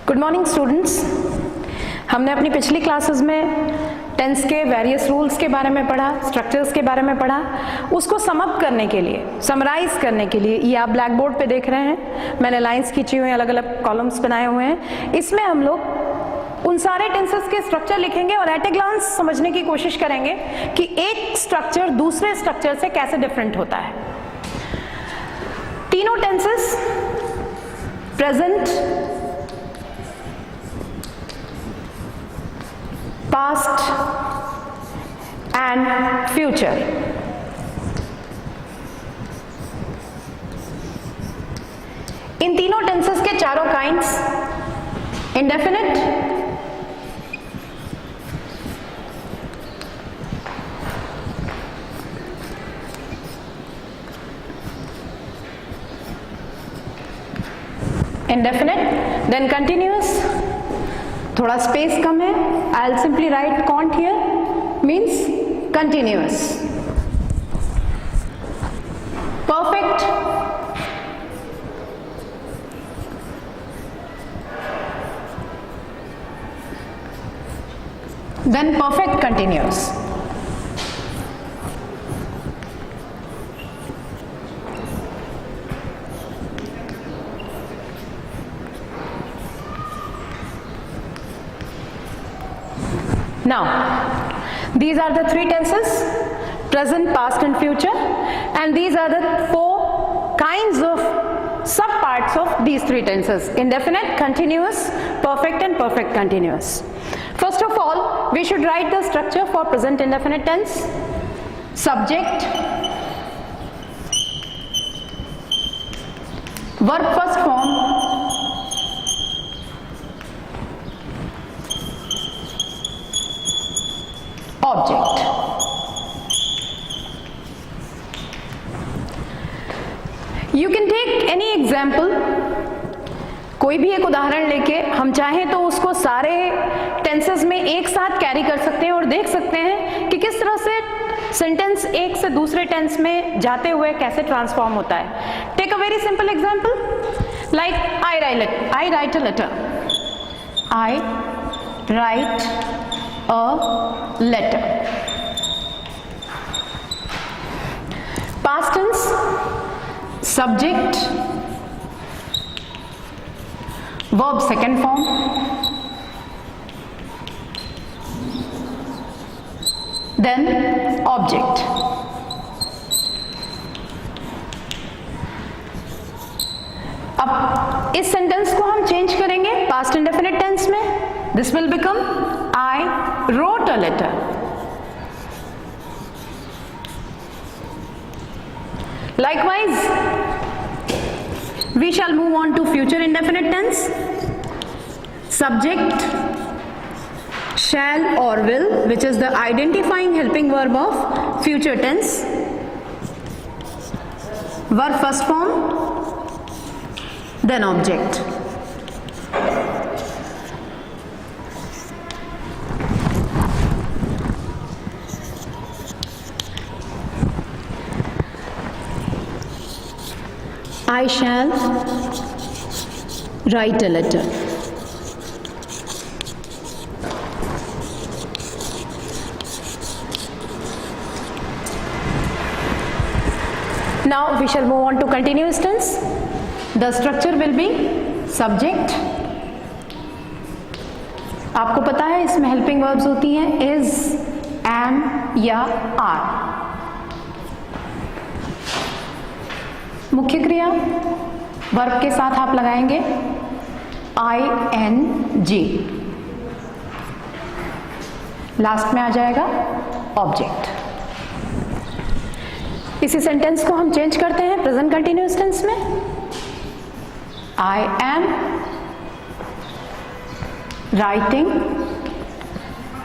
Good morning students. हमने अपनी पिछली क्लासेस में टेंस के वेरियस रूल्स के बारे में पढ़ा, स्ट्रक्चर्स के बारे में पढ़ा। उसको सम अप करने के लिए, समराइज करने के लिए, ये आप ब्लैक बोर्ड पे देख रहे हैं, मैंने लाइंस खींची हुई हैं, अलग अलग कॉलम्स बनाए हुए हैं। इसमें हम लोग उन सारे टेंसेस के स्ट्रक्चर लिखेंगे और एट ए ग्लांस समझने की कोशिश करेंगे कि एक स्ट्रक्चर दूसरे स्ट्रक्चर से कैसे डिफरेंट होता है। तीनों tenses present, past and future, इन तीनों टेंसेस के चारों kinds, indefinite, indefinite, then continuous, थोड़ा स्पेस कम है, I'll simply write cont here, means continuous, perfect, then perfect continuous. Now, these are the three tenses, present, past and future, and these are the four kinds of subparts of these three tenses: indefinite, continuous, perfect and perfect continuous. First of all, we should write the structure for present indefinite tense. Subject, verb first form, object. You can take any example, कोई भी एक उदाहरण लेके हम चाहें तो उसको सारे टेंसेस में एक साथ कैरी कर सकते हैं और देख सकते हैं कि किस तरह से सेंटेंस एक से दूसरे टेंस में जाते हुए कैसे ट्रांसफॉर्म होता है। Take a very simple example like I write a letter, I write a letter. Past tense, subject, verb second form, then object. अब इस सेंटेंस को हम चेंज करेंगे पास्ट इंडेफिनिट टेंस में। This will become I wrote a letter. Likewise, we shall move on to future indefinite tense. Subject, shall or will, which is the identifying helping verb of future tense. Verb first form, then object. I shall write a letter. Now we shall move on to continuous tense. The structure will be subject. आपको पता है इसमें helping verbs होती हैं is, am या are. मुख्य क्रिया verb के साथ आप लगाएंगे ing, लास्ट में आ जाएगा ऑब्जेक्ट। इसी सेंटेंस को हम चेंज करते हैं प्रेजेंट कंटिन्यूअस टेंस में। I am writing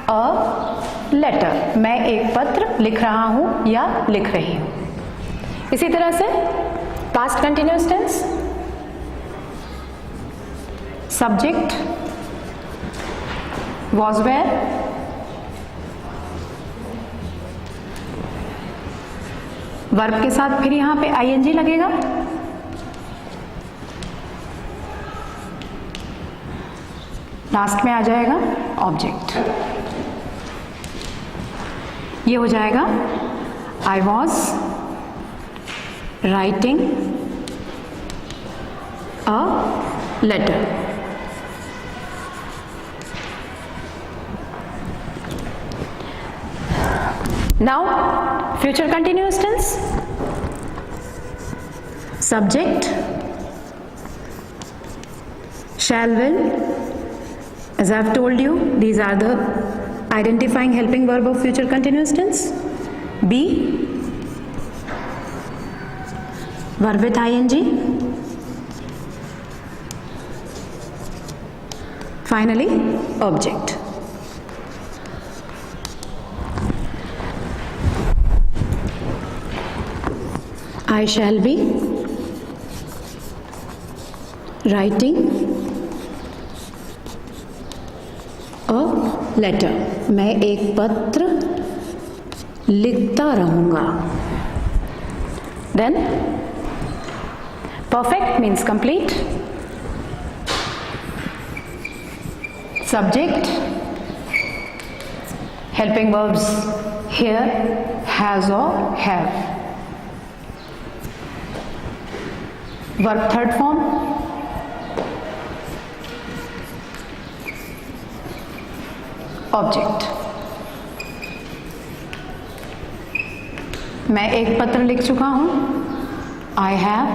a letter, मैं एक पत्र लिख रहा हूं या लिख रही हूं। इसी तरह से past continuous tense, subject was where, verb के साथ फिर यहां पे ing लगेगा, लास्ट में आ जाएगा ऑब्जेक्ट। ये हो जाएगा I was writing a letter. Now future continuous tense. Subject, shall, will. As I have told you, these are the identifying helping verb of future continuous tense. Be, verb with ing. Finally, object. I shall be writing a letter. मैं एक पत्र लिखता रहूँगा। Then perfect means complete. Subject, helping verbs here, has or have. Verb third form, object. मैं एक पत्र लिख चुका हूं, I have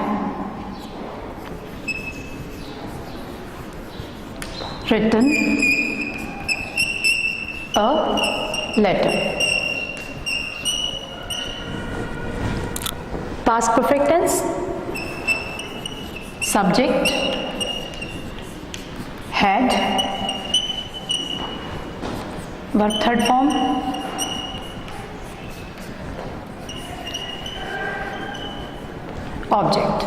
written a letter. Past perfect tense, subject, had, verb third form, object।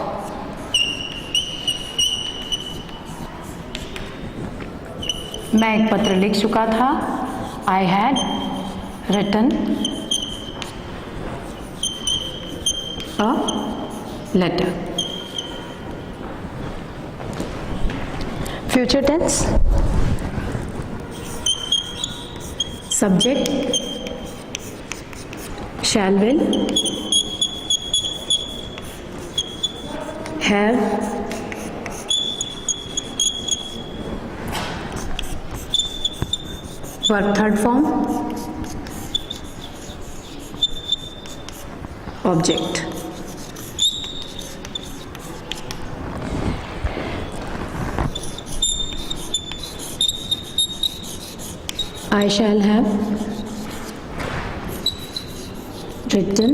मैं एक पत्र लिख चुका था, I had written a letter। Future tense, subject, shall, will, have, verb third form, object। I shall have written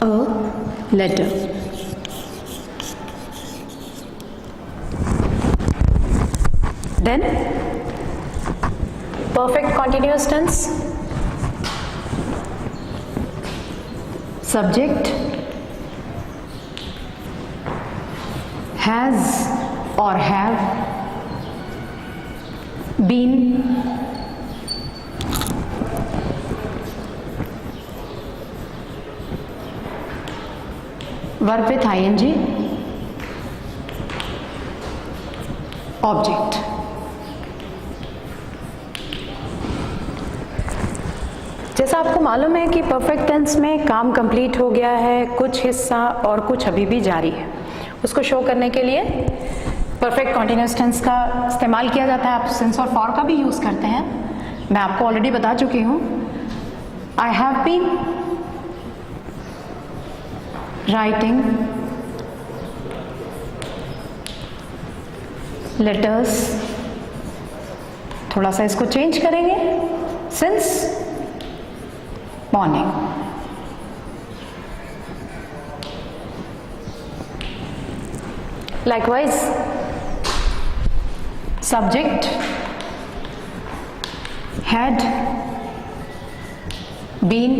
a letter। Then perfect continuous tense, subject, has or have been, verb with ing, object। जैसा आपको मालूम है कि perfect tense में काम complete हो गया है, कुछ हिस्सा और कुछ अभी भी जारी है, उसको शो करने के लिए परफेक्ट कॉन्टिन्यूस टेंस का इस्तेमाल किया जाता है। आप सिंस और फॉर का भी यूज़ करते हैं, मैं आपको ऑलरेडी बता चुकी हूँ। I have been writing letters, थोड़ा सा इसको चेंज करेंगे, since morning. Likewise, subject, had been,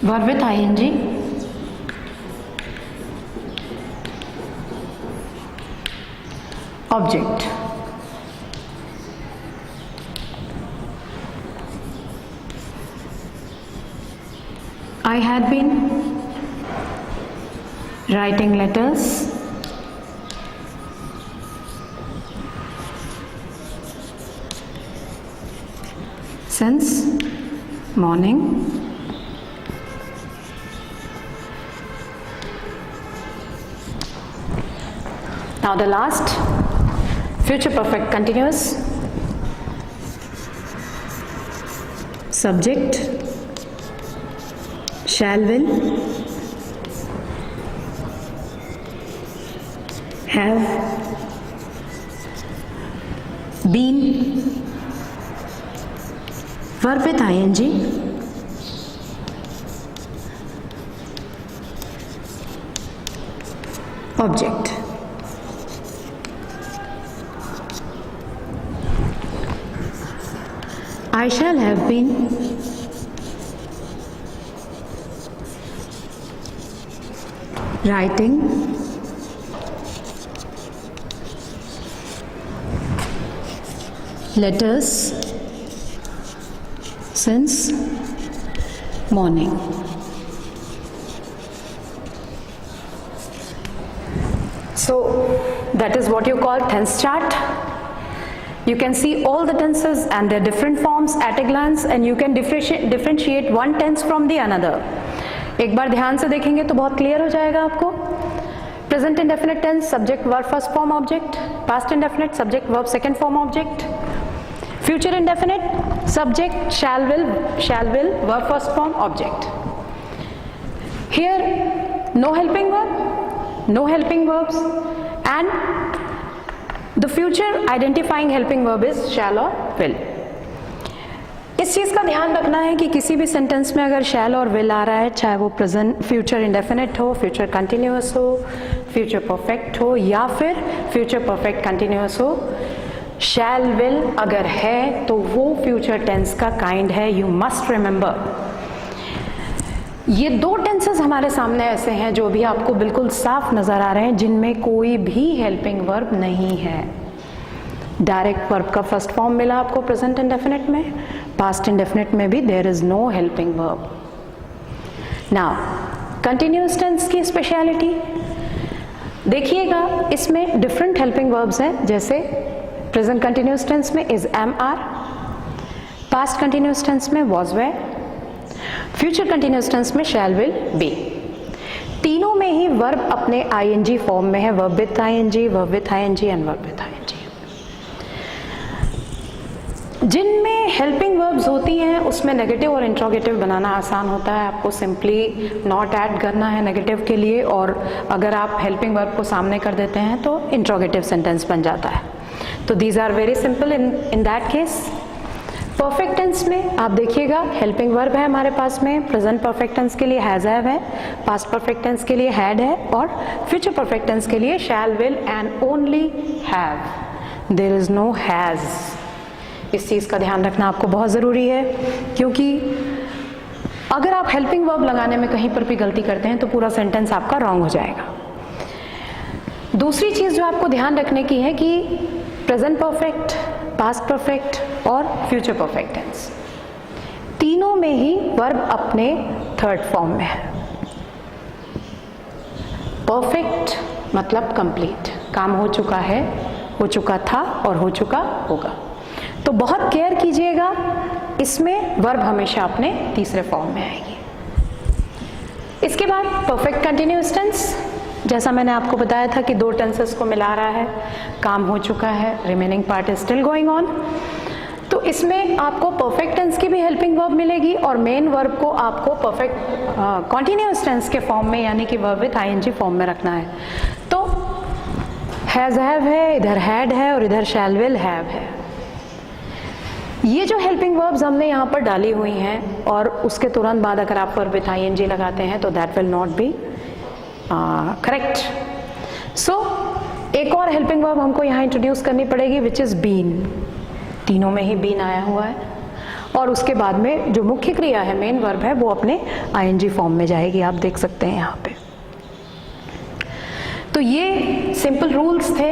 verb with ing, object। I had been writing letters, since morning. Now the last, future perfect continuous. Subject, shall, will, have, been, verb with ing, object. I shall have been, writing, letters, since morning. So that is what you call tense chart. You can see all the tenses and their different forms at a glance, and you can differentiate one tense from the another. एक बार ध्यान से देखेंगे तो बहुत clear हो जाएगा आपको. Present indefinite tense, subject verb first form object. Past indefinite, subject verb second form object. Future indefinite, subject shall will verb first form object. Here no helping verb, no helping verbs, and the future identifying helping verb is shall or will. इस चीज़ का ध्यान रखना है कि किसी भी sentence में अगर शैल और विल आ रहा है, चाहे वो प्रेजेंट फ्यूचर इंडेफिनिट हो, फ्यूचर कंटिन्यूअस हो, फ्यूचर परफेक्ट हो या फिर फ्यूचर परफेक्ट कंटिन्यूअस हो, शैल विल अगर है तो वो फ्यूचर टेंस का काइंड है. यू मस्ट रिमेंबर, ये दो टेंसेस हमारे सामने ऐसे हैं जो भी आपको बिल्कुल साफ नजर आ रहे हैं, जिनमें कोई भी हेल्पिंग वर्ब नहीं है. डायरेक्ट वर्ब का फर्स्ट फॉर्म मिला आपको प्रेजेंट इंडेफिनिट में, पास्ट इंडेफिनिट में भी there is no helping verb. Now continuous tense की स्पेशलिटी देखिएगा, इसमें डिफरेंट हेल्पिंग वर्ब्स हैं. जैसे प्रेजेंट कंटिन्यूअस टेंस में is am are, past continuous tense में was were, future continuous tense में शैल विल बी. तीनों में ही वर्ब अपने आईएनजी फॉर्म में है, verb with ING, verb with ING and verb with ING. जिनमें हेल्पिंग वर्ब्स होती हैं उसमें नेगेटिव और इंट्रोगेटिव बनाना आसान होता है. आपको सिंपली नॉट ऐड करना है नेगेटिव के लिए, और अगर आप हेल्पिंग वर्ब को सामने कर देते हैं तो इंट्रोगेटिव सेंटेंस बन जाता है. तो these are very simple in that case. Perfect tense में आप देखिएगा हेल्पिंग वर्ब है हमारे पास में. प्रेजेंट परफेक्ट टेंस के लिए हैज हैव है, पास्ट परफेक्ट टेंस के लिए हैड है, और फ्यूचर परफेक्ट टेंस के लिए shall will and only have. There is no has. इस चीज़ का ध्यान रखना आपको बहुत ज़रूरी है, क्योंकि अगर आप हेल्पिंग वर्ब लगाने में कहीं पर भी गलती करते हैं तो पूरा सेंटेंस आपका रॉन्ग हो जाएगा. दूसरी चीज़ जो आपको ध्यान रखने की है कि प्रेजेंट परफेक्ट, पास्ट परफेक्ट और फ्यूचर परफेक्ट टेंस तीनों में ही वर्ब अपने थर्ड फॉर्म में है. परफेक्ट मतलब कंप्लीट, काम हो चुका है, हो चुका था और हो चुका होगा. तो बहुत केयर कीजिएगा, इसमें वर्ब हमेशा अपने तीसरे फॉर्म में आएगी. इसके बाद परफेक्ट कंटिन्यूअस टेंस, जैसा मैंने आपको बताया था कि दो टेंसेस को मिला रहा है, काम हो चुका है, remaining part is still going on. तो इसमें आपको परफेक्ट टेंस की भी हेल्पिंग वर्ब मिलेगी और मेन वर्ब को आपको परफेक्ट कॉन्टिन्यूअस टेंस के फॉर्म में यानी कि वर्ब विथ आईएनजी फॉर्म में रखना है. तो हैज हैव है, इधर हैड है और इधर शैल विल हैव है. ये जो हेल्पिंग वर्ब्स हमने यहाँ पर डाली हुई हैं और उसके तुरंत बाद अगर आप वर्ब विथ आईएनजी लगाते हैं तो that will not be correct. So एक और हेल्पिंग वर्ब हमको यहाँ इंट्रोड्यूस करनी पड़ेगी विच इज़ बीन. तीनों में ही बीन आया हुआ है और उसके बाद में जो मुख्य क्रिया है, मेन वर्ब है, वो अपने आईएनजी फॉर्म में जाएगी. आप देख सकते हैं यहाँ पे. तो ये सिंपल रूल्स थे.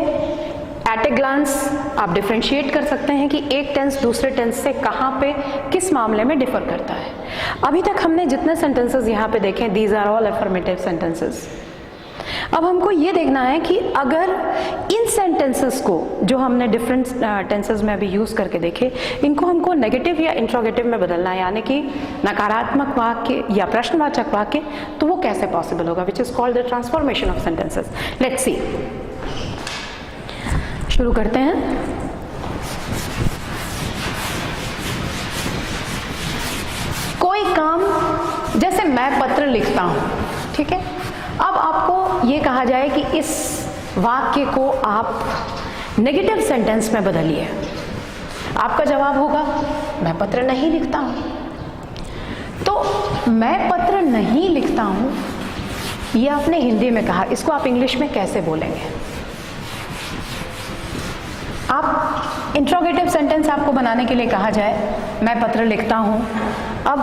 एट ए ग्लांस आप डिफ्रेंशिएट कर सकते हैं कि एक टेंस दूसरे टेंस से कहाँ पे किस मामले में डिफर करता है. अभी तक हमने जितने सेंटेंसेस यहाँ पे देखे, these are all affirmative sentences. अब हमको ये देखना है कि अगर इन सेंटेंसेस को जो हमने डिफरेंट टेंसेस में अभी यूज करके देखे, इनको हमको नेगेटिव या इंट्रोगेटिव में बदलना है, यानी कि नकारात्मक वाक्य या प्रश्नवाचक वाक्य, तो वो कैसे पॉसिबल होगा, which is called the transformation of sentences. Let's see, शुरू करते हैं। कोई काम, जैसे मैं पत्र लिखता हूं, ठीक है। अब आपको ये कहा जाए कि इस वाक्य को आप नेगेटिव सेंटेंस में बदलिए, आपका जवाब होगा मैं पत्र नहीं लिखता हूं। तो मैं पत्र नहीं लिखता हूं, ये आपने हिंदी में कहा, इसको आप इंग्लिश में कैसे बोलेंगे? आप इंट्रोगेटिव सेंटेंस आपको बनाने के लिए कहा जाए मैं पत्र लिखता हूं, अब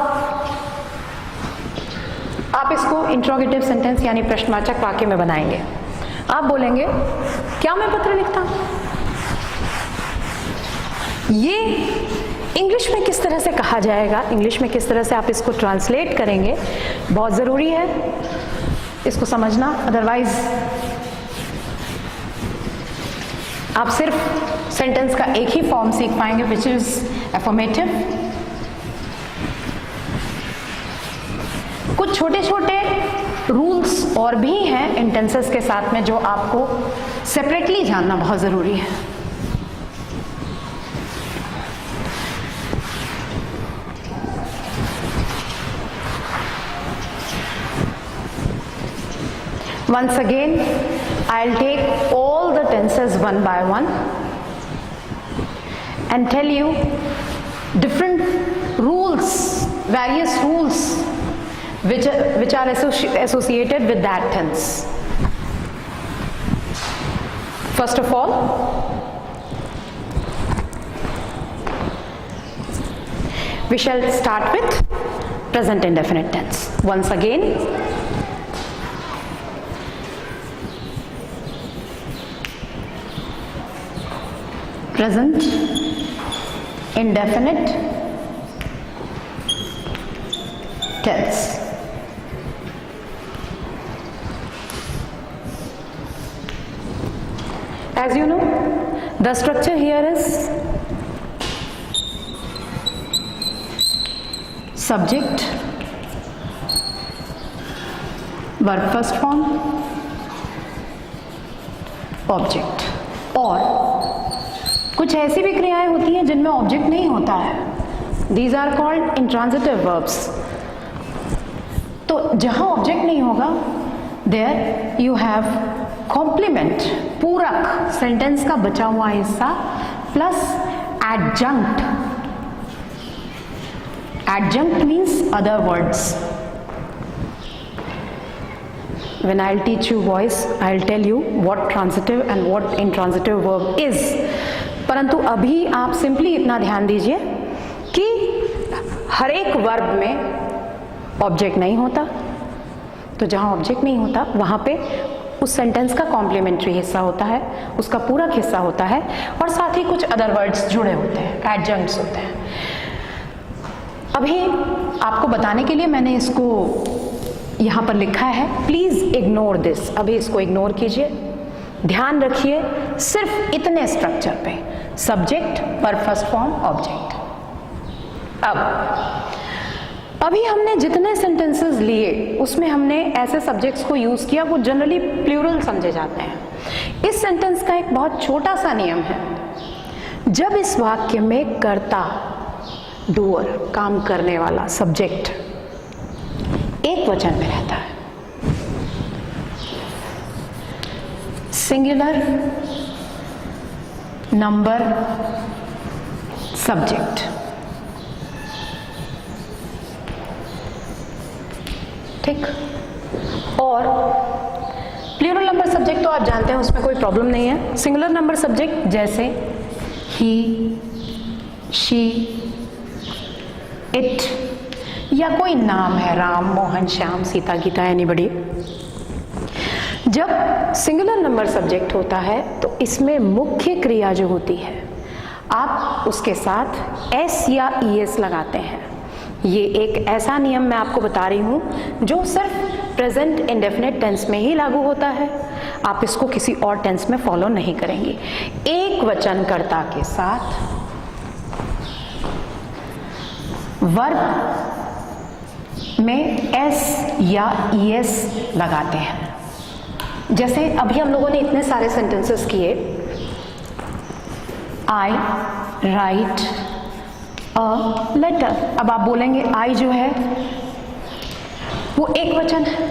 आप इसको इंट्रोगेटिव सेंटेंस यानी प्रश्नवाचक वाक्य में बनाएंगे। आप बोलेंगे क्या मैं पत्र लिखता हूं? ये इंग्लिश में किस तरह से कहा जाएगा, इंग्लिश में किस तरह से आप इसको ट्रांसलेट करेंगे, बहुत जरूरी है इसको समझना, अदरवाइज आप सिर्फ सेंटेंस का एक ही फॉर्म सीख पाएंगे, विच इज एफर्मेटिव। कुछ छोटे छोटे रूल्स और भी हैं इन टेंसेस के साथ में जो आपको सेपरेटली जानना बहुत जरूरी है। Once again, I'll take all the tenses one by one and tell you different rules, various rules which are associated with that tense. First of all, we shall start with present indefinite tense. Once again, present indefinite tense. As you know, the structure here is subject, verb first form, object। और कुछ ऐसी भी क्रियाएं होती हैं जिनमें object नहीं होता है, these are called intransitive verbs। तो जहां ऑब्जेक्ट नहीं होगा, there you have कॉम्प्लीमेंट, पूरक, सेंटेंस का बचा हुआ हिस्सा plus adjunct. Adjunct means other words. When I'll teach you boys, I'll tell you what transitive and what intransitive verb is. परंतु अभी आप सिंपली इतना ध्यान दीजिए कि हर एक वर्ब में ऑब्जेक्ट नहीं होता, तो जहां ऑब्जेक्ट नहीं होता वहां पे उस सेंटेंस का कॉम्प्लीमेंट्री हिस्सा होता है, उसका पूरक हिस्सा होता है, और साथ ही कुछ अदर वर्ड्स जुड़े होते हैं, एडजंक्ट्स होते हैं। अभी आपको बताने के लिए मैंने इसको यहाँ पर लिखा है, प्लीज इग्नोर दिस। अभी इसको इग्नोर कीजिए, ध्यान रखिए सिर्फ इतने स्ट्रक्चर पे, subject, verb first form, object. अब अभी हमने जितने सेंटेंसेस लिए उसमें हमने ऐसे सब्जेक्ट्स को यूज किया वो जनरली प्लूरल समझे जाते हैं। इस सेंटेंस का एक बहुत छोटा सा नियम है, जब इस वाक्य में कर्ता, डूअर, काम करने वाला, सब्जेक्ट एक वचन में रहता है, सिंगुलर, नंबर, सब्जेक्ट, ठीक। और प्लूरल नंबर सब्जेक्ट तो आप जानते हैं, उसमें कोई प्रॉब्लम नहीं है। सिंगुलर नंबर सब्जेक्ट जैसे ही, शी, इट, या कोई नाम है, राम, मोहन, श्याम, सीता, गीता, एनीबडी। जब सिंगुलर नंबर सब्जेक्ट होता है तो इसमें मुख्य क्रिया जो होती है आप उसके साथ एस या ईएस लगाते हैं। ये एक ऐसा नियम मैं आपको बता रही हूं जो सिर्फ प्रेजेंट इंडेफिनिट टेंस में ही लागू होता है, आप इसको किसी और टेंस में फॉलो नहीं करेंगे। एक वचनकर्ता के साथ वर्ब में एस या ईएस लगाते हैं। जैसे अभी हम लोगों ने इतने सारे सेंटेंसेस किए, आई राइट अ लेटर। अब आप बोलेंगे आई जो है वो एक वचन है,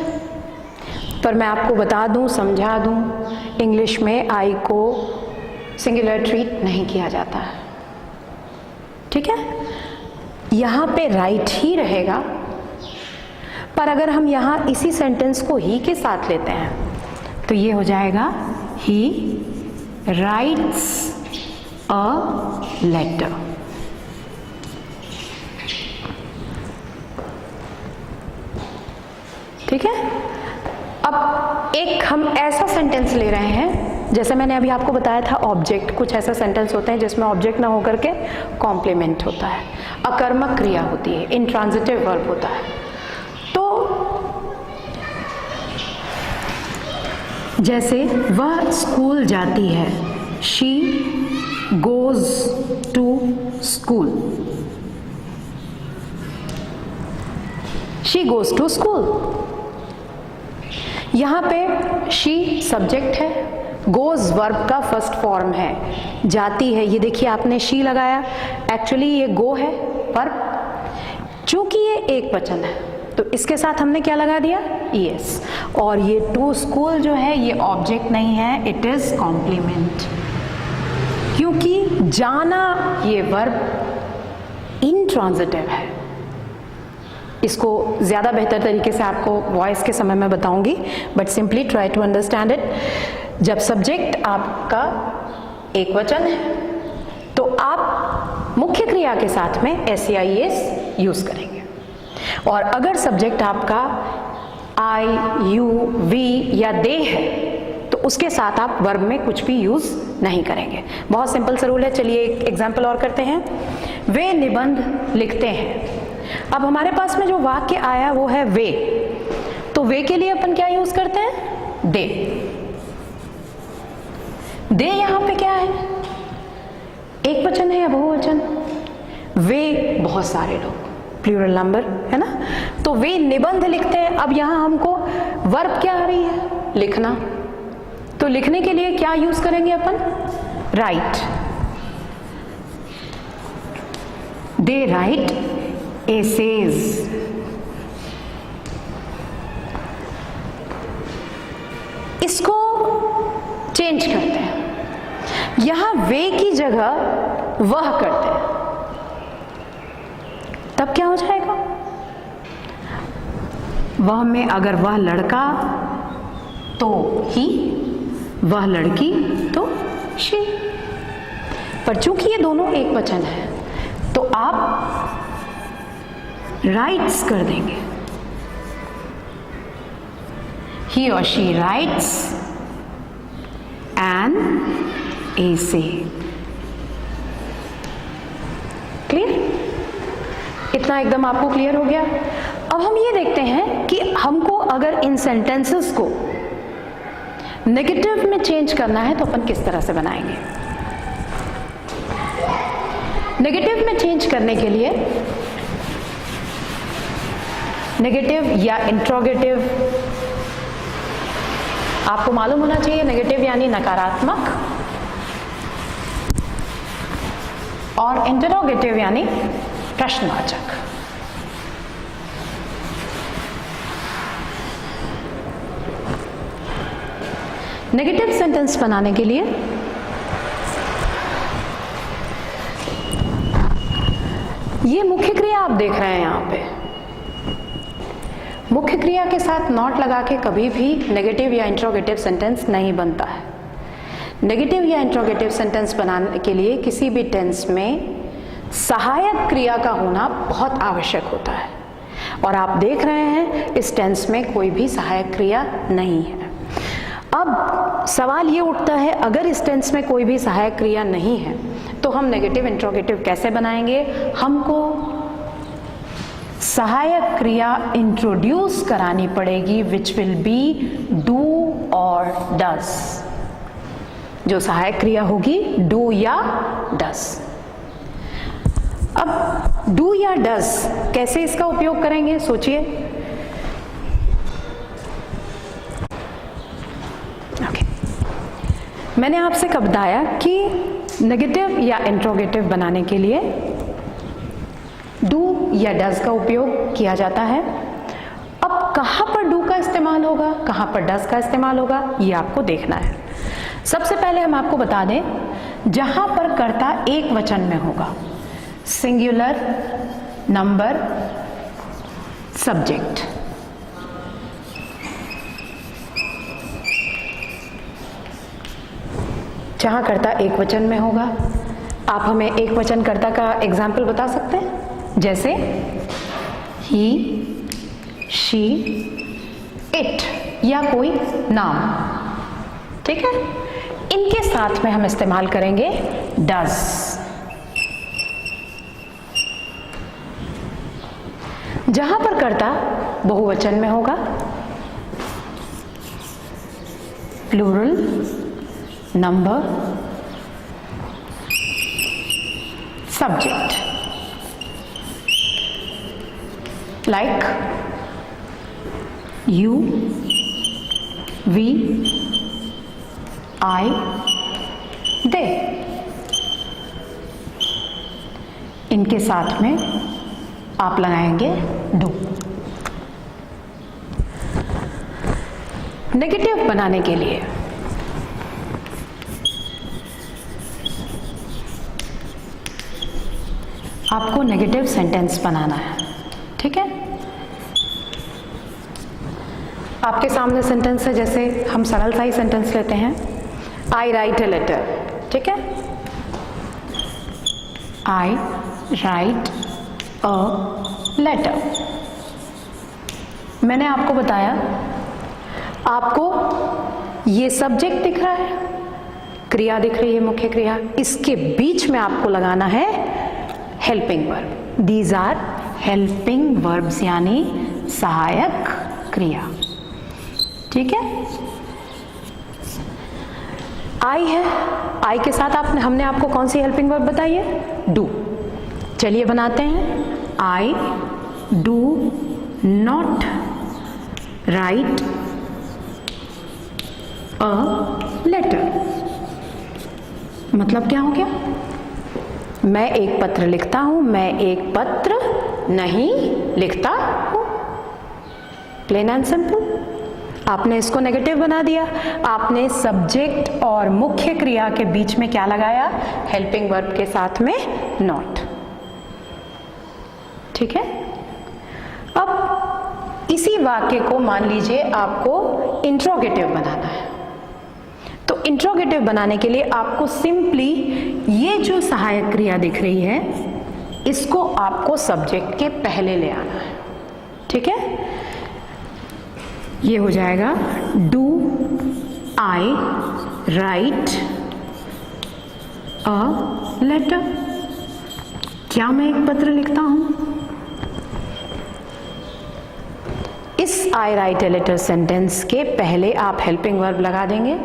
पर मैं आपको बता दूं, समझा दूं, इंग्लिश में आई को सिंगुलर ट्रीट नहीं किया जाता है, ठीक है। यहाँ पे राइट ही रहेगा, पर अगर हम यहाँ इसी सेंटेंस को ही के साथ लेते हैं तो ये हो जाएगा ही राइट्स अ लेटर। ठीक है। अब एक हम ऐसा सेंटेंस ले रहे हैं, जैसे मैंने अभी आपको बताया था ऑब्जेक्ट, कुछ ऐसा सेंटेंस होते हैं जिसमें ऑब्जेक्ट ना होकर के कॉम्प्लीमेंट होता है, अकर्मक क्रिया होती है, इंट्रांजिटिव वर्ब होता है। तो जैसे वह स्कूल जाती है, she goes to school, she goes to school. यहाँ पे शी सब्जेक्ट है, गोज वर्ब का फर्स्ट फॉर्म है, जाती है, ये देखिए आपने शी लगाया, एक्चुअली ये गो है वर्ब। चूंकि ये एक वचन है तो इसके साथ हमने क्या लगा दिया, ईएस। और ये टू स्कूल जो है ये ऑब्जेक्ट नहीं है, इट इज कॉम्प्लीमेंट, क्योंकि जाना ये वर्ब इंट्रांजिटिव है। इसको ज़्यादा बेहतर तरीके से आपको वॉइस के समय में बताऊंगी, but simply try to understand it. जब सब्जेक्ट आपका एक वचन है तो आप मुख्य क्रिया के साथ में एस या ईएस यूज करेंगे, और अगर सब्जेक्ट आपका आई, यू, वी या दे है तो उसके साथ आप वर्ब में कुछ भी यूज नहीं करेंगे। बहुत सिंपल सा रूल है। चलिए एक एग्जाम्पल और करते हैं। वे निबंध लिखते हैं। अब हमारे पास में जो वाक्य आया वो है वे, तो वे के लिए अपन क्या यूज करते हैं, दे। दे यहां पे क्या है, एक वचन है या बहुवचन, वे बहुत सारे लोग, प्लूरल नंबर है ना। तो वे निबंध लिखते हैं। अब यहां हमको वर्ब क्या आ रही है, लिखना, तो लिखने के लिए क्या यूज करेंगे अपन, राइट। दे राइट एसेज। इसको चेंज करते हैं, यहां वे की जगह वह करते हैं, तब क्या हो जाएगा, वह में अगर वह लड़का तो ही, वह लड़की तो शी। पर चूंकि ये दोनों एक वचन है तो आप राइट्स कर देंगे, he or she writes an essay। Clear, इतना एकदम आपको क्लियर हो गया। अब हम ये देखते हैं कि हमको अगर इन सेंटेंसेस को नेगेटिव में चेंज करना है तो अपन किस तरह से बनाएंगे। नेगेटिव में चेंज करने के लिए नेगेटिव या इंट्रोगेटिव, आपको मालूम होना चाहिए नेगेटिव यानी नकारात्मक, और इंटरोगेटिव यानी प्रश्नवाचक। नेगेटिव सेंटेंस बनाने के लिए ये मुख्य क्रिया आप देख रहे हैं यहाँ पे, मुख्य क्रिया के साथ नॉट लगा के कभी भी नेगेटिव या इंट्रोगेटिव सेंटेंस नहीं बनता है। नेगेटिव या इंट्रोगेटिव सेंटेंस बनाने के लिए किसी भी टेंस में सहायक क्रिया का होना बहुत आवश्यक होता है, और आप देख रहे हैं इस टेंस में कोई भी सहायक क्रिया नहीं है। अब सवाल ये उठता है, अगर इस टेंस में कोई भी सहायक क्रिया नहीं है तो हम नेगेटिव इंट्रोगेटिव कैसे बनाएंगे। हमको सहायक क्रिया इंट्रोड्यूस करानी पड़ेगी, विच विल बी डू और डज। जो सहायक क्रिया होगी डू या डज। अब डू या डज कैसे इसका उपयोग करेंगे, सोचिए। ओके, मैंने आपसे कब बताया कि नेगेटिव या इंट्रोगेटिव बनाने के लिए डू या डज का उपयोग किया जाता है। अब कहां पर डू का इस्तेमाल होगा, कहां पर डज का इस्तेमाल होगा, ये आपको देखना है। सबसे पहले हम आपको बता दें, जहां पर कर्ता एक वचन में होगा, सिंगुलर, नंबर, सब्जेक्ट, जहां कर्ता एक वचन में होगा। आप हमें एक वचन कर्ता का एग्जाम्पल बता सकते हैं, जैसे ही, शी, इट या कोई नाम, ठीक है। इनके साथ में हम इस्तेमाल करेंगे डज। जहां पर कर्ता बहुवचन में होगा, plural, number, subject, like you, we, I, they. इनके साथ में आप लगाएंगे डू। नेगेटिव बनाने के लिए आपको नेगेटिव सेंटेंस बनाना है, ठीक है। आपके सामने सेंटेंस है, जैसे हम सरल सा ही सेंटेंस लेते हैं, आई राइट ए लेटर, ठीक है। आई राइट अ लेटर। मैंने आपको बताया, आपको ये सब्जेक्ट दिख रहा है, क्रिया दिख रही है, मुख्य क्रिया, इसके बीच में आपको लगाना है helping verb. These are helping verbs, यानी सहायक क्रिया, ठीक है। आई है, आई के साथ हमने आपको कौन सी हेल्पिंग वर्ब बताई है, डू। चलिए बनाते हैं। I do not write a letter. मतलब क्या हो गया, मैं एक पत्र लिखता हूं, मैं एक पत्र नहीं लिखता हूं। Plain and simple. आपने इसको नेगेटिव बना दिया, आपने सब्जेक्ट और मुख्य क्रिया के बीच में क्या लगाया, हेल्पिंग वर्ब के साथ में नॉट, ठीक है। अब इसी वाक्य को मान लीजिए आपको इंट्रोगेटिव बनाना है, तो इंट्रोगेटिव बनाने के लिए आपको सिंपली ये जो सहायक क्रिया दिख रही है, इसको आपको सब्जेक्ट के पहले ले आना है, ठीक है। ये हो जाएगा do I write a letter. क्या मैं एक पत्र लिखता हूं। इस I write a letter sentence के पहले आप हेल्पिंग वर्ब लगा देंगे,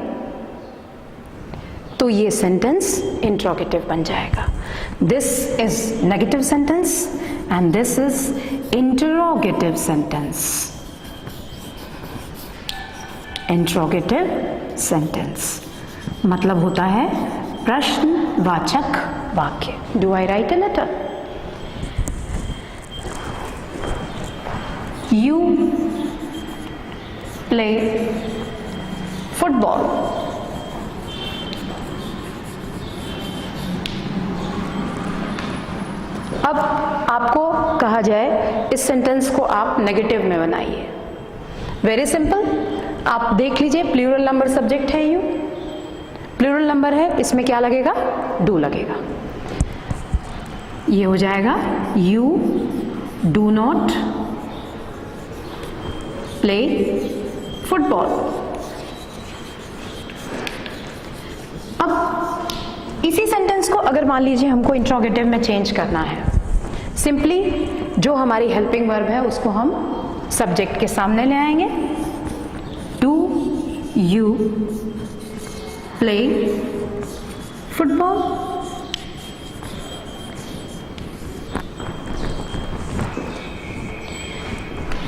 तो ये सेंटेंस इंट्रोगेटिव बन जाएगा। This is negative sentence and this is interrogative sentence. Interrogative sentence मतलब होता है प्रश्नवाचक वाक्य। Do I write a letter. You play football. अब आपको कहा जाए इस सेंटेंस को आप नेगेटिव में बनाइए। वेरी सिंपल, आप देख लीजिए, प्लूरल नंबर सब्जेक्ट है यू, प्लूरल नंबर है, इसमें क्या लगेगा, डू लगेगा। ये हो जाएगा you do not play football. अब इसी सेंटेंस को अगर मान लीजिए हमको इंट्रोगेटिव में चेंज करना है, सिंपली जो हमारी हेल्पिंग वर्ब है उसको हम सब्जेक्ट के सामने ले आएंगे। Do you play football?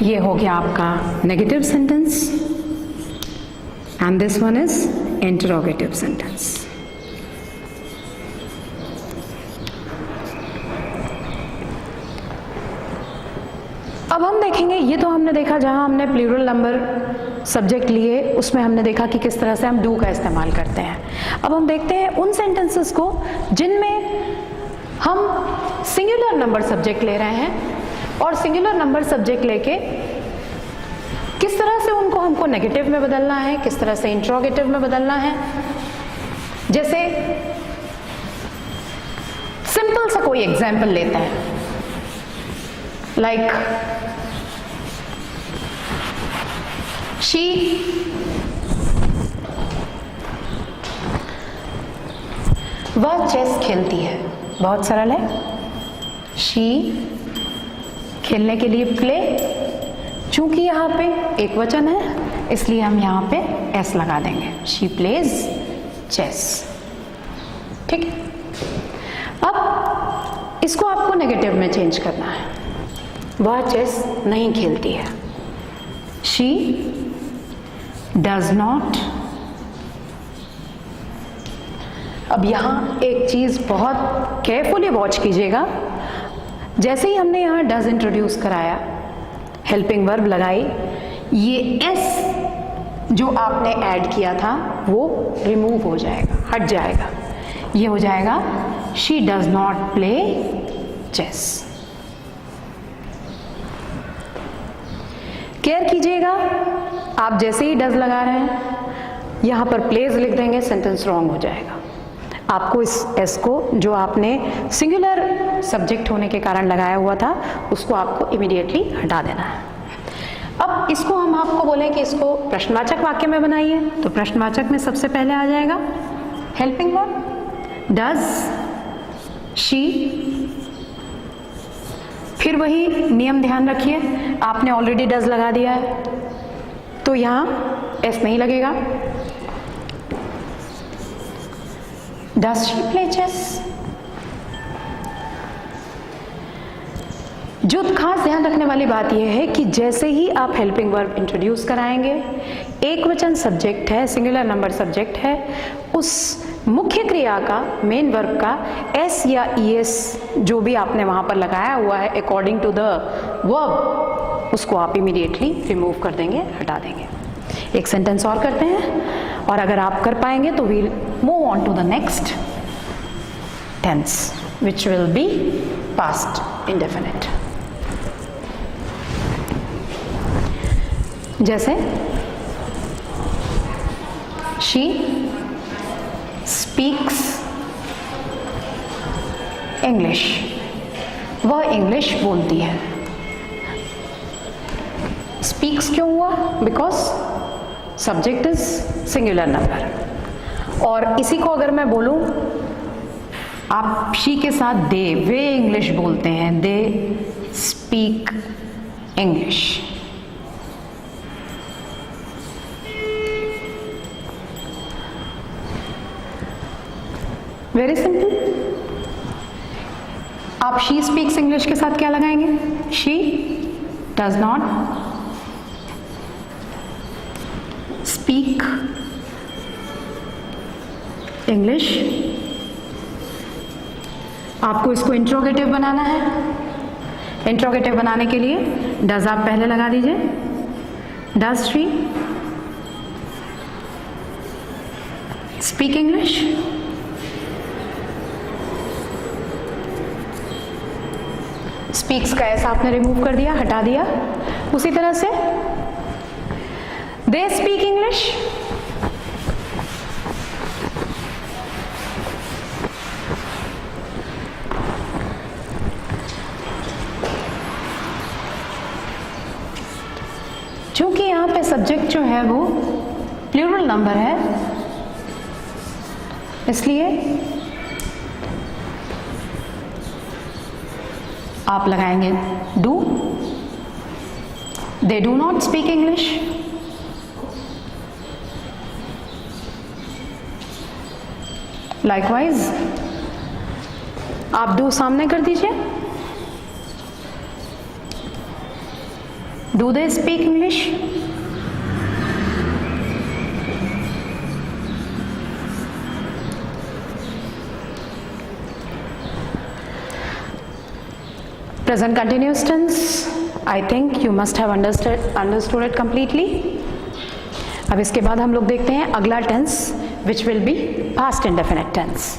ये हो गया आपका negative sentence and this one is interrogative sentence. अब हम देखेंगे, ये तो हमने देखा जहां हमने प्लूरल नंबर सब्जेक्ट लिए, उसमें हमने देखा कि किस तरह से हम डू का इस्तेमाल करते हैं। अब हम देखते हैं उन सेंटेंसेस को जिनमें हम सिंगुलर नंबर सब्जेक्ट ले रहे हैं और सिंगुलर नंबर सब्जेक्ट लेके किस तरह से उनको हमको नेगेटिव में बदलना है, किस तरह से इंट्रोगेटिव में बदलना है। जैसे सिंपल सा कोई एग्जाम्पल लेते हैं, लाइक शी वह चेस खेलती है। बहुत सरल है। शी खेलने के लिए प्ले, चूंकि यहाँ पे एक वचन है इसलिए हम यहाँ पे एस लगा देंगे। She plays chess. ठीक है। अब इसको आपको नेगेटिव में चेंज करना है। वह चेस नहीं खेलती है। She does not. अब यहाँ एक चीज बहुत केयरफुली वॉच कीजिएगा। जैसे ही हमने यहाँ डज इंट्रोड्यूस कराया, हेल्पिंग वर्ब लगाई, ये एस जो आपने ऐड किया था वो रिमूव हो जाएगा, हट जाएगा। ये हो जाएगा she does not play chess. Care कीजिएगा, आप जैसे ही डज लगा रहे हैं यहाँ पर प्लेज लिख देंगे, सेंटेंस रॉन्ग हो जाएगा। आपको इस एस को जो आपने सिंगुलर सब्जेक्ट होने के कारण लगाया हुआ था उसको आपको इमीडिएटली हटा देना है। अब इसको हम आपको बोलें कि इसको प्रश्नवाचक वाक्य में बनाइए, तो प्रश्नवाचक में सबसे पहले आ जाएगा हेल्पिंग वर्ब डज शी। फिर वही नियम ध्यान रखिए, आपने ऑलरेडी डज लगा दिया है तो यहाँ एस नहीं लगेगा। Does she play chess? जो खास ध्यान रखने वाली बात यह है कि जैसे ही आप हेल्पिंग वर्ब इंट्रोड्यूस कराएंगे, एक वचन सब्जेक्ट है, सिंगुलर नंबर सब्जेक्ट है, उस मुख्य क्रिया का, मेन वर्ब का एस या ईएस जो भी आपने वहां पर लगाया हुआ है अकॉर्डिंग टू द वर्ब, उसको आप इमीडिएटली रिमूव कर देंगे, हटा देंगे। एक सेंटेंस और करते हैं और अगर आप कर पाएंगे तो we'll move on to the next tense which will be past indefinite. जैसे शी स्पीक्स इंग्लिश, वह इंग्लिश बोलती है। स्पीक्स क्यों हुआ? Because subject is singular number. और इसी को अगर मैं बोलूं, आप शी के साथ दे, वे इंग्लिश बोलते हैं, they speak English. Very simple. आप शी स्पीक्स इंग्लिश के साथ क्या लगाएंगे? She does not speak English. आपको इसको इंट्रोगेटिव बनाना है। इंट्रोगेटिव बनाने के लिए डज आप पहले लगा दीजिए। Does she speak English? Speaks का ऐसा आपने रिमूव कर दिया, हटा दिया। उसी तरह से दे स्पीक इंग्लिश, चूंकि यहां पे सब्जेक्ट जो है वो प्लूरल नंबर है, इसलिए आप लगाएंगे do, they do not speak English, likewise आप डू सामने कर दीजिए, do they speak English, present continuous tense, I think you must have understood it completely. अब इसके बाद हम लोग देखते हैं अगला tense which will be past indefinite tense.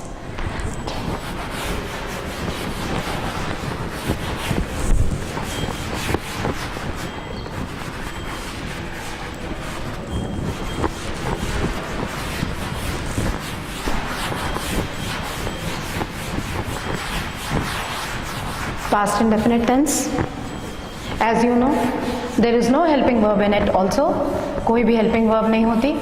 Past indefinite tense, as you know, there is no helping verb in it also. कोई भी helping verb नहीं होती.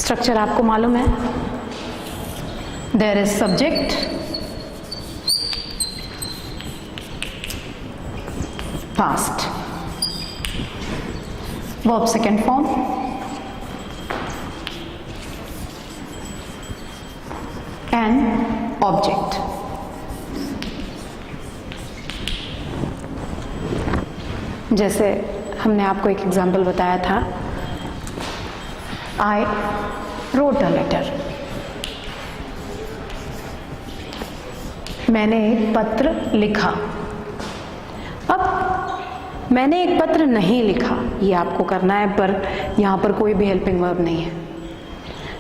Structure आपको मालूम है. There is subject, past, verb second form, and object. जैसे हमने आपको एक एग्जाम्पल बताया था, I wrote a letter. मैंने एक पत्र लिखा. अब मैंने एक पत्र नहीं लिखा, ये आपको करना है, पर यहाँ पर कोई भी हेल्पिंग वर्ब नहीं है.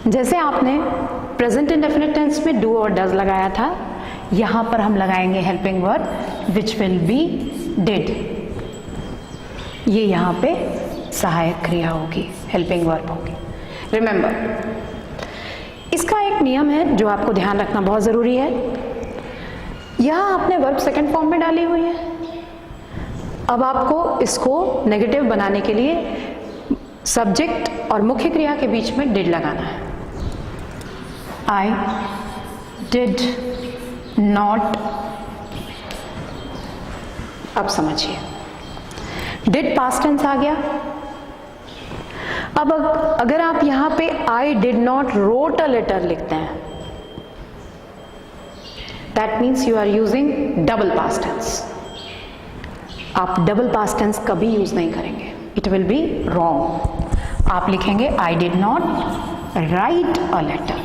जैसे आपने प्रेजेंट इंडेफिनिट टेंस में डू और डज लगाया था, यहां पर हम लगाएंगे helping verb which will B did. ये यहां पे सहायक क्रिया होगी, हेल्पिंग वर्ब होगी. रिमेंबर, इसका एक नियम है जो आपको ध्यान रखना बहुत जरूरी है. यहां आपने वर्ब सेकंड फॉर्म में डाली हुई है. अब आपको इसको नेगेटिव बनाने के लिए सब्जेक्ट और मुख्य क्रिया के बीच में डिड लगाना है. I did not. अब समझिए, did past tense आ गया. अब अगर आप यहां पे I did not wrote a letter लिखते हैं, that means you are using double past tense. आप double past tense कभी यूज नहीं करेंगे, it will be wrong. आप लिखेंगे I did not write a letter.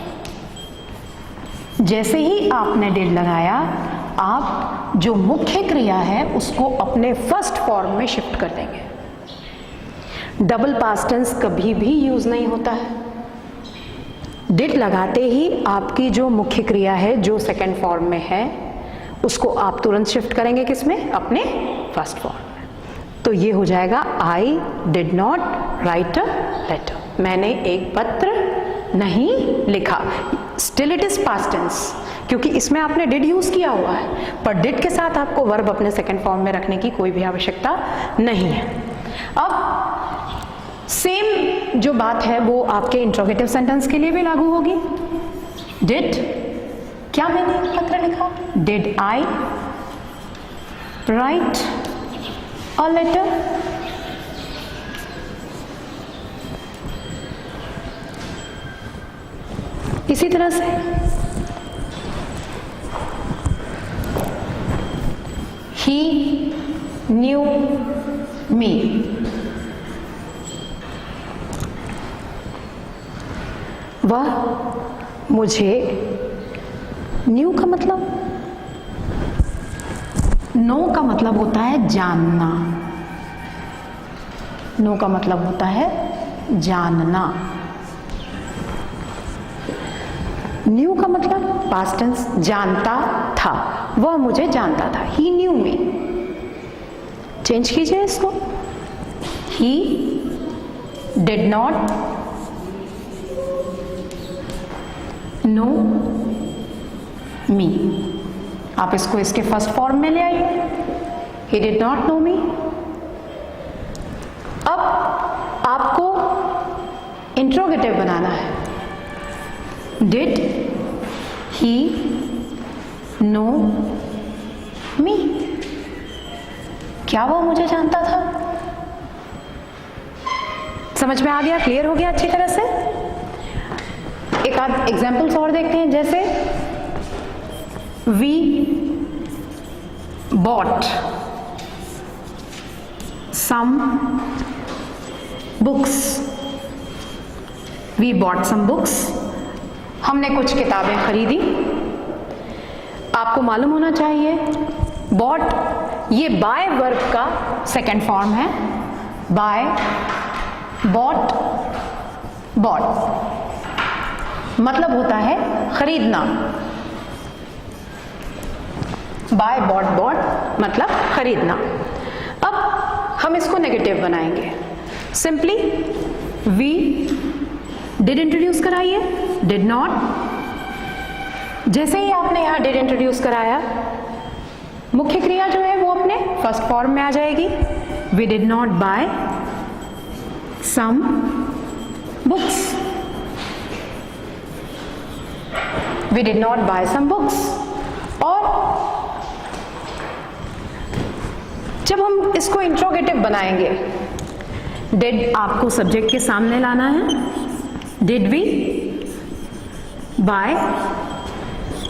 जैसे ही आपने डिड लगाया, आप जो मुख्य क्रिया है उसको अपने फर्स्ट फॉर्म में शिफ्ट कर देंगे. डबल पास्ट टेंस कभी भी यूज नहीं होता है. डिड लगाते ही आपकी जो मुख्य क्रिया है, जो सेकंड फॉर्म में है, उसको आप तुरंत शिफ्ट करेंगे किसमें? अपने फर्स्ट फॉर्म में. तो ये हो जाएगा I did not write a letter. मैंने एक पत्र नहीं लिखा. Still it is past tense, क्योंकि इसमें आपने डिड यूज किया हुआ है, पर डिड के साथ आपको वर्ब अपने सेकंड फॉर्म में रखने की कोई भी आवश्यकता नहीं है. अब सेम जो बात है वो आपके इंट्रोगेटिव सेंटेंस के लिए भी लागू होगी. डिड, क्या मैंने एक पत्र लिखा? Did I write a letter? इसी तरह से he knew me. वह मुझे, न्यू का मतलब, नो का मतलब होता है जानना. नो का मतलब होता है जानना. न्यू का मतलब पास्ट टेंस, जानता था. वह मुझे जानता था. ही न्यू मी. चेंज कीजिए इसको. ही डिड नॉट नो मी. आप इसको इसके फर्स्ट फॉर्म में ले आइए. ही डिड नॉट नो मी. अब आपको इंट्रोगेटिव बनाना है. डिड ही नो मी? क्या वो मुझे जानता था? समझ में आ गया? क्लियर हो गया अच्छी तरह से? एक आध एग्जाम्पल्स और देखते हैं, जैसे we bought some books. We bought some books, हमने कुछ किताबें खरीदी। आपको मालूम होना चाहिए बॉट ये बाय वर्ब का सेकेंड फॉर्म है। बाय, बॉट, बॉट मतलब होता है खरीदना। बाय, बॉट, बॉट मतलब खरीदना। अब हम इसको नेगेटिव बनाएंगे। सिंपली वी डिड इंट्रोड्यूस कराइए, डिड नॉट। जैसे ही आपने यहां डिड इंट्रोड्यूस कराया, मुख्य क्रिया जो है वो अपने फर्स्ट फॉर्म में आ जाएगी। We did not buy some books. We did not buy some books. और जब हम इसको इंट्रोगेटिव बनाएंगे, डिड आपको सब्जेक्ट के सामने लाना है। Did we buy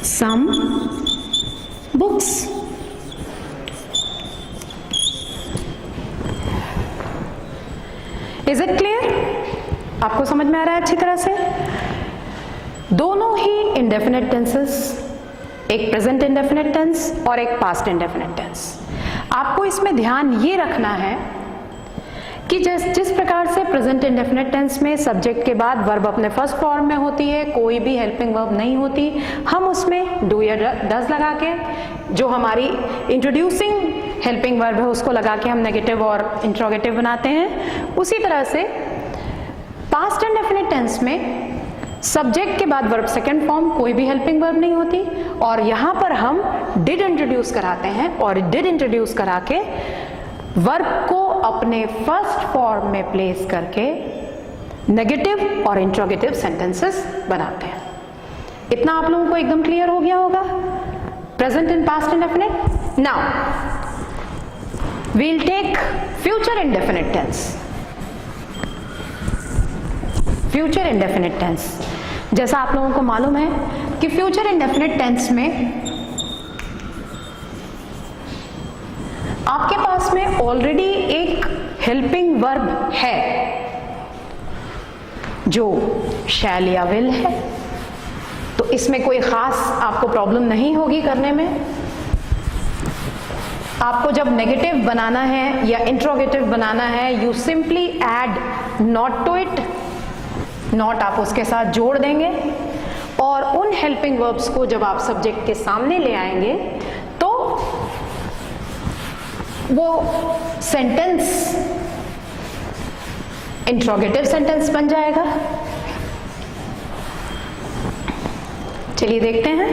some books? Is it clear? आपको समझ में आ रहा है अच्छी तरह से? दोनों ही इंडेफिनिट टेंसेस, एक प्रेजेंट इंडेफिनिट टेंस और एक पास्ट इंडेफिनिट टेंस। आपको इसमें ध्यान ये रखना है कि जिस प्रकार से प्रेजेंट इंडेफिनिट टेंस में सब्जेक्ट के बाद वर्ब अपने फर्स्ट फॉर्म में होती है, कोई भी हेल्पिंग वर्ब नहीं होती, हम उसमें डू या डज लगा के, जो हमारी इंट्रोड्यूसिंग हेल्पिंग वर्ब है उसको लगा के हम नेगेटिव और इंट्रोगेटिव बनाते हैं। उसी तरह से पास्ट इंडेफिनिट टेंस में सब्जेक्ट के बाद वर्ब सेकेंड फॉर्म, कोई भी हेल्पिंग वर्ब नहीं होती, और यहां पर हम डिड इंट्रोड्यूस कराते हैं और डिड इंट्रोड्यूस करा के वर्ब को अपने फर्स्ट फॉर्म में प्लेस करके नेगेटिव और इंट्रोगेटिव सेंटेंसेस बनाते हैं। इतना आप लोगों को एकदम क्लियर हो गया होगा? Present and past indefinite. Now we'll take future indefinite tense. Future indefinite tense, जैसा आप लोगों को मालूम है कि फ्यूचर इंडेफिनिट टेंस में आपके पास में ऑलरेडी एक हेल्पिंग वर्ब है जो शैल या विल है, तो इसमें कोई खास आपको प्रॉब्लम नहीं होगी करने में। आपको जब नेगेटिव बनाना है या इंट्रोगेटिव बनाना है, you simply add not to it. Not आप उसके साथ जोड़ देंगे और उन हेल्पिंग वर्ब्स को जब आप सब्जेक्ट के सामने ले आएंगे तो वो सेंटेंस इंट्रोगेटिव सेंटेंस बन जाएगा। चलिए देखते हैं।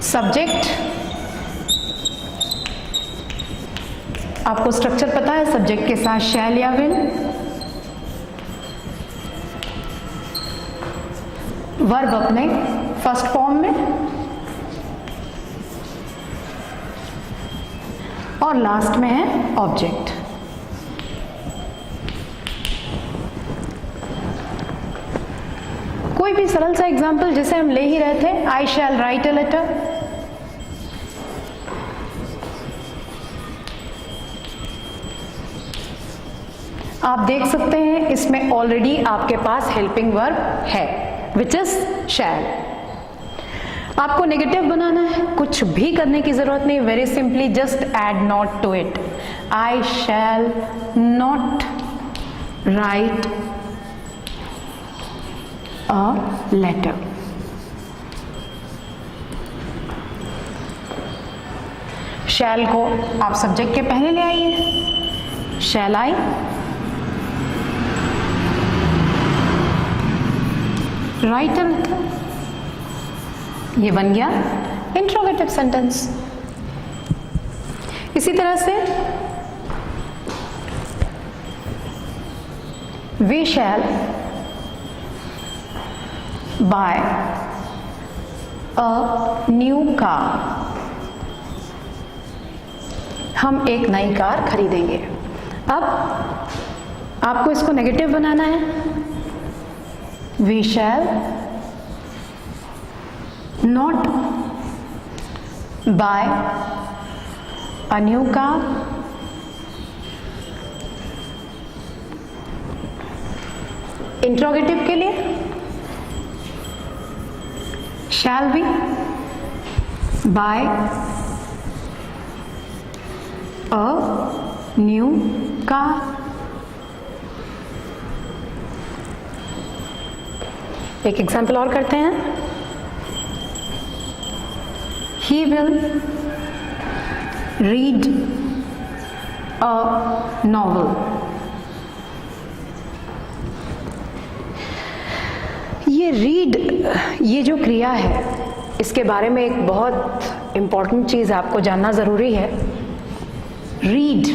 सब्जेक्ट, आपको स्ट्रक्चर पता है, सब्जेक्ट के साथ शैल या विल, वर्ब अपने फर्स्ट फॉर्म में, और लास्ट में है ऑब्जेक्ट। कोई भी सरल सा एग्जाम्पल जिसे हम ले ही रहे थे, आई शैल राइट अ लेटर। आप देख सकते हैं इसमें ऑलरेडी आपके पास हेल्पिंग वर्ब है विच इज शैल। आपको नेगेटिव बनाना है, कुछ भी करने की जरूरत नहीं, very simply just add not to it. I shall not write a letter. Shall को आप सब्जेक्ट के पहले ले आइए। शैल आई राइट अ लेटर, ये बन गया इंट्रोगेटिव सेंटेंस। इसी तरह से we shall buy a new car, हम एक नई कार खरीदेंगे। अब आपको इसको नेगेटिव बनाना है, we shall not buy a new car, interrogative के लिए shall we buy a new car, एक एग्जाम्पल और करते हैं, he will read a novel, ये रीड, ये जो क्रिया है इसके बारे में एक बहुत इम्पॉर्टेंट चीज़ आपको जानना ज़रूरी है। रीड,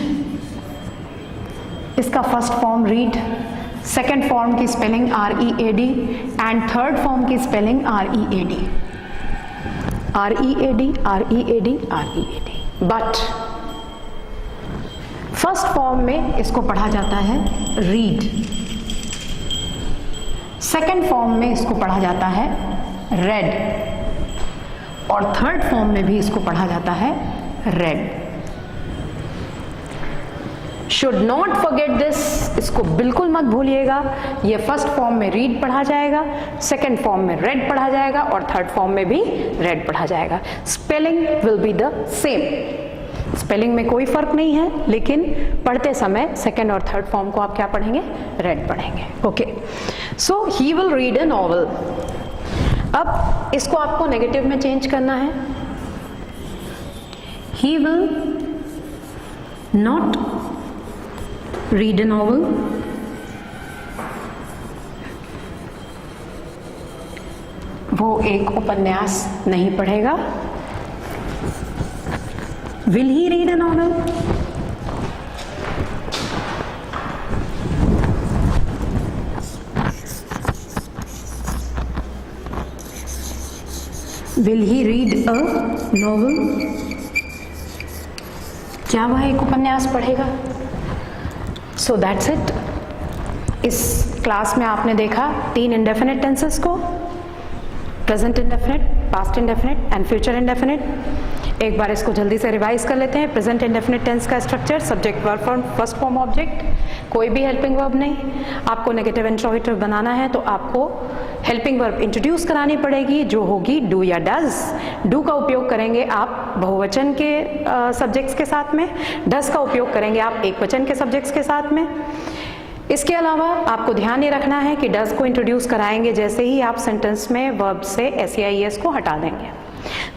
इसका first form read, second form की spelling READ and third form की spelling READ, READ, READ, READ। But first form में इसको पढ़ा जाता है रीड, सेकेंड फॉर्म में इसको पढ़ा जाता है रेड, और थर्ड फॉर्म में भी इसको पढ़ा जाता है red. Should not forget this, इसको बिल्कुल मत भूलिएगा। ये फर्स्ट फॉर्म में रीड पढ़ा जाएगा, सेकेंड फॉर्म में रेड पढ़ा जाएगा, और थर्ड फॉर्म में भी रेड पढ़ा जाएगा। Spelling will be the same, spelling में कोई फर्क नहीं है, लेकिन पढ़ते समय सेकेंड और थर्ड फॉर्म को आप क्या पढ़ेंगे, रेड पढ़ेंगे। Okay, so he will read a novel. अब इसको आपको नेगेटिव में चेंज करना है, he will not read a novel, वो एक उपन्यास नहीं पढ़ेगा। Will he read a novel? Will he read a novel? क्या वह एक उपन्यास पढ़ेगा? So that's it. इस क्लास में आपने देखा 3 इंडेफिनिट टेंसेस को, present indefinite, past indefinite and future indefinite. एक बार इसको जल्दी से रिवाइज कर लेते हैं। प्रेजेंट इंडेफिनिट टेंस का structure, subject, verb, form, first form object, कोई भी हेल्पिंग वर्ब नहीं। आपको नेगेटिव इंट्रोगेटिव बनाना है तो आपको हेल्पिंग वर्ब इंट्रोड्यूस करानी पड़ेगी, जो होगी डू या डज। डू का उपयोग करेंगे आप बहुवचन के सब्जेक्ट्स के साथ में, डज का उपयोग करेंगे आप एकवचन के सब्जेक्ट्स के साथ में। इसके अलावा आपको ध्यान ये रखना है कि डज को इंट्रोड्यूस कराएंगे जैसे ही आप सेंटेंस में वर्ब से SEIS को हटा देंगे।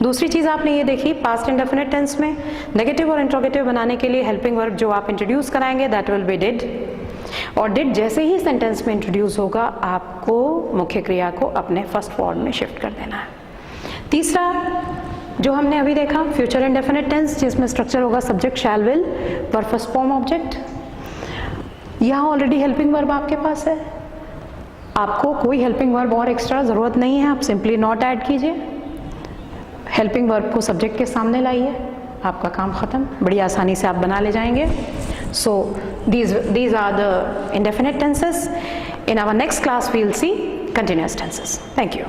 दूसरी चीज़ आपने ये देखी, पास्ट इंडेफिनिट टेंस में नेगेटिव और इंट्रोगेटिव बनाने के लिए हेल्पिंग वर्ब जो आप इंट्रोड्यूस कराएंगे दैट विल बी डिड, और डिड जैसे ही सेंटेंस में इंट्रोड्यूस होगा आपको मुख्य क्रिया को अपने फर्स्ट फॉर्म में शिफ्ट कर देना है। तीसरा जो हमने अभी देखा, फ्यूचर इंडेफिनिट टेंस, जिसमें स्ट्रक्चर होगा subject, shall, will, verb first form object. यहाँ ऑलरेडी हेल्पिंग वर्ब आपके पास है, आपको कोई हेल्पिंग वर्ब और एक्स्ट्रा ज़रूरत नहीं है, आप सिंपली नॉट ऐड कीजिए, हेल्पिंग वर्ब को सब्जेक्ट के सामने लाइए, आपका काम ख़त्म, बड़ी आसानी से आप बना ले जाएंगे। सो these are the indefinite tenses. In our next class we will see continuous tenses. Thank you.